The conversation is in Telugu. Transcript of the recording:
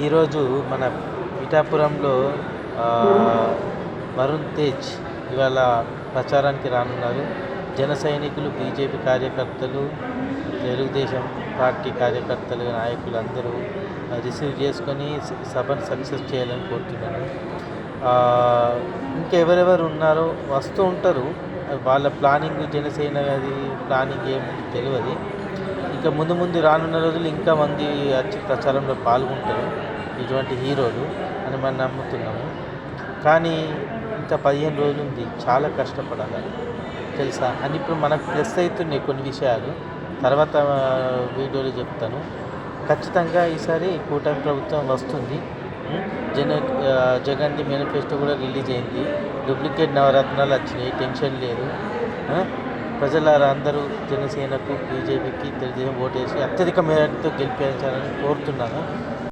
ఈరోజు మన పిఠాపురంలో ఆహ్, వరుణ్ తేజ్ ఇవాళ ప్రచారానికి రానున్నారు. జన సైనికులు, బీజేపీ కార్యకర్తలు, తెలుగుదేశం పార్టీ కార్యకర్తలు, నాయకులు అందరూ రిసీవ్ చేసుకొని సభను సక్సెస్ చేయాలని కోరుతున్నాను. ఇంకెవరెవరు ఉన్నారో వస్తూ ఉంటారు. వాళ్ళ ప్లానింగ్ జనసేన అది ప్లానింగ్ ఏముంది తెలియదు. ఇంకా ముందు ముందు రానున్న రోజులు ఇంకా మంది వచ్చి ప్రచారంలో పాల్గొంటారు ఇటువంటి హీరోలు అని మనం నమ్ముతున్నాము. కానీ ఇంకా 15 రోజులు ఉంది, చాలా కష్టపడాలి తెలుసా. అని ఇప్పుడు మనకు ప్లస్ అవుతున్నాయి కొన్ని విషయాలు, తర్వాత వీడియోలో చెప్తాను. ఖచ్చితంగా ఈసారి కూటమి ప్రభుత్వం వస్తుంది. జన జగన్ది మేనిఫెస్టో కూడా రిలీజ్ అయింది. డూప్లికేట్ నవరత్నాలు వచ్చినాయి, టెన్షన్ లేదు. ప్రజలారా అందరూ జనసేనకు, బీజేపీకి, తెలుగుదేశం ఓటేసి అత్యధిక మేరతో గెలిపించాలని కోరుతున్నాను.